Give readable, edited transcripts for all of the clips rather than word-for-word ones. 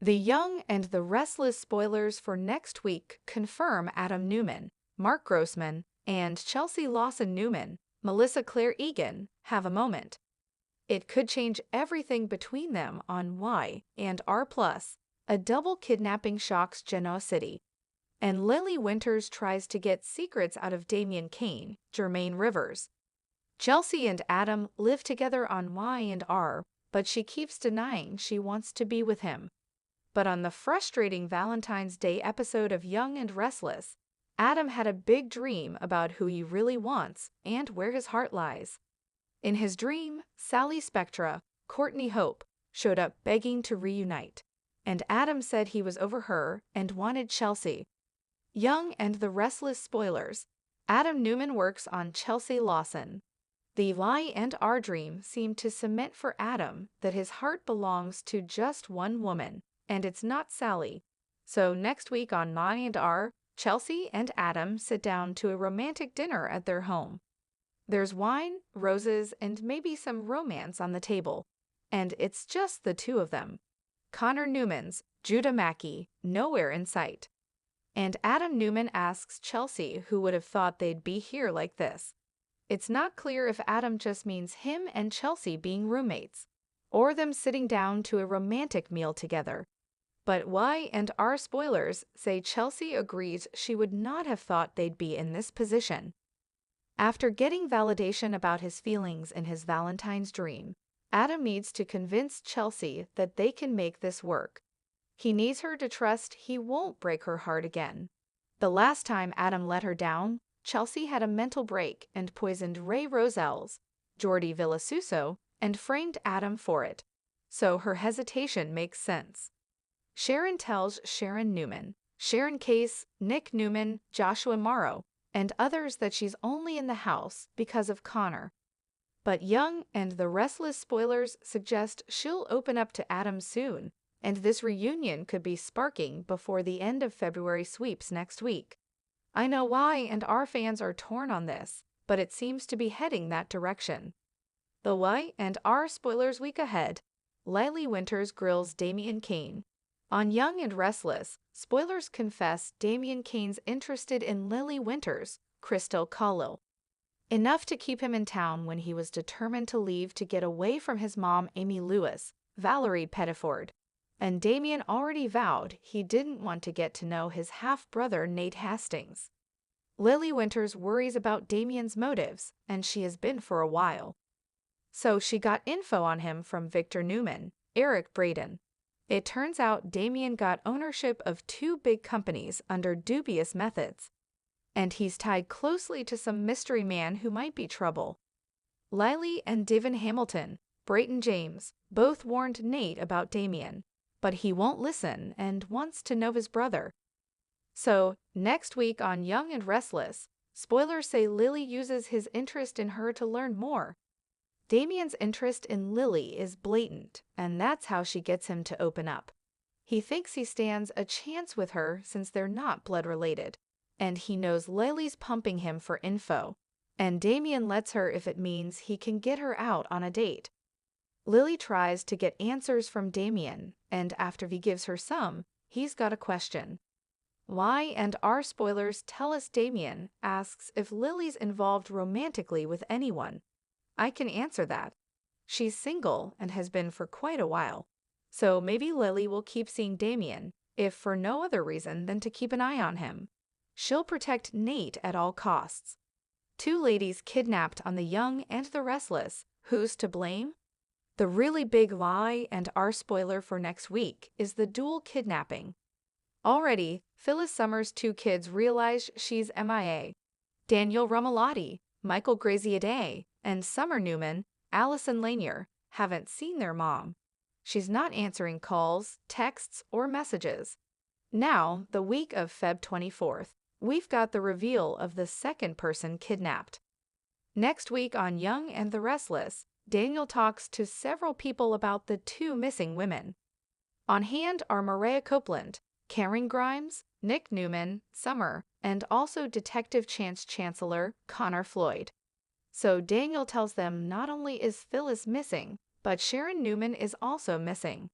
The Young and the Restless spoilers for next week confirm Adam Newman, Mark Grossman, and Chelsea Lawson Newman, Melissa Claire Egan, have a moment. It could change everything between them on Y and R+. A double kidnapping shocks Genoa City. And Lily Winters tries to get secrets out of Damian Kane, Jermaine Rivers. Chelsea and Adam live together on Y and R, but she keeps denying she wants to be with him. But on the frustrating Valentine's Day episode of Young and Restless, Adam had a big dream about who he really wants and where his heart lies. In his dream, Sally Spectra, Courtney Hope, showed up begging to reunite, and Adam said he was over her and wanted Chelsea. Young and the Restless spoilers. Adam Newman works on Chelsea Lawson. The Y and R dream seemed to cement for Adam that his heart belongs to just one woman, and it's not Sally. So next week on Y and R, Chelsea and Adam sit down to a romantic dinner at their home. There's wine, roses, and maybe some romance on the table. And it's just the two of them. Connor Newman's, Judah Mackey, nowhere in sight. And Adam Newman asks Chelsea who would have thought they'd be here like this. It's not clear if Adam just means him and Chelsea being roommates, or them sitting down to a romantic meal together. But Y and R spoilers say Chelsea agrees she would not have thought they'd be in this position. After getting validation about his feelings in his Valentine's dream, Adam needs to convince Chelsea that they can make this work. He needs her to trust he won't break her heart again. The last time Adam let her down, Chelsea had a mental break and poisoned Ray Rosells, Jordi Villasuso, and framed Adam for it. So her hesitation makes sense. Sharon tells Sharon Newman, Sharon Case, Nick Newman, Joshua Morrow, and others that she's only in the house because of Connor. But Young and the Restless spoilers suggest she'll open up to Adam soon, and this reunion could be sparking before the end of February sweeps next week. I know Y and R fans are torn on this, but it seems to be heading that direction. The Y and R spoilers week ahead. Lily Winters grills Damian Kane. On Young and Restless, spoilers confess Damian Kane's interested in Lily Winters, Crystal Kahlo. Enough to keep him in town when he was determined to leave to get away from his mom Amy Lewis, Valerie Pettiford. And Damian already vowed he didn't want to get to know his half-brother Nate Hastings. Lily Winters worries about Damian's motives, and she has been for a while. So she got info on him from Victor Newman, Eric Braden. It turns out Damian got ownership of 2 big companies under dubious methods. And he's tied closely to some mystery man who might be trouble. Lily and Devin Hamilton, Brayton James, both warned Nate about Damian, but he won't listen and wants to know his brother. So, next week on Young and Restless, spoilers say Lily uses his interest in her to learn more. Damian's interest in Lily is blatant, and that's how she gets him to open up. He thinks he stands a chance with her since they're not blood-related, and he knows Lily's pumping him for info, and Damian lets her if it means he can get her out on a date. Lily tries to get answers from Damian, and after he gives her some, he's got a question. Y and R spoilers tell us Damian asks if Lily's involved romantically with anyone. I can answer that. She's single and has been for quite a while. So maybe Lily will keep seeing Damian, if for no other reason than to keep an eye on him. She'll protect Nate at all costs. 2 ladies kidnapped on the Young and the Restless. Who's to blame? The really big Y and R spoiler for next week is the dual kidnapping. Already, Phyllis Summers' 2 kids realize she's MIA. Daniel Rumalotti, Michael Graziadei, and Summer Newman, Allison Lanier, haven't seen their mom. She's not answering calls, texts, or messages. Now, the week of Feb 24th, we've got the reveal of the second person kidnapped. Next week on Young and the Restless, Daniel talks to several people about the 2 missing women. On hand are Maria Copeland, Karen Grimes, Nick Newman, Summer, and also Detective Chance Chancellor Connor Floyd. So Daniel tells them not only is Phyllis missing, but Sharon Newman is also missing.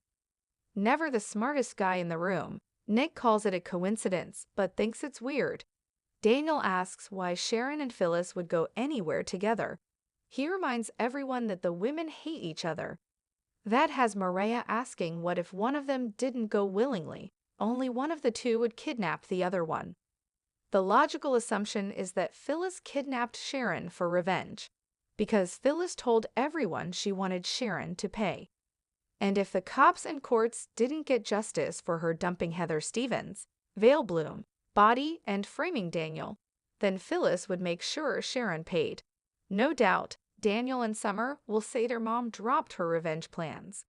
never the smartest guy in the room. Nick calls it a coincidence, but thinks it's weird. Daniel asks why Sharon and Phyllis would go anywhere together. He reminds everyone that the women hate each other. That has Maria asking what if one of them didn't go willingly. Only one of the two would kidnap the other one. The logical assumption is that Phyllis kidnapped Sharon for revenge, because Phyllis told everyone she wanted Sharon to pay. And if the cops and courts didn't get justice for her dumping Heather Stevens, Veil Bloom, Body, and framing Daniel, then Phyllis would make sure Sharon paid. No doubt, Daniel and Summer will say their mom dropped her revenge plans.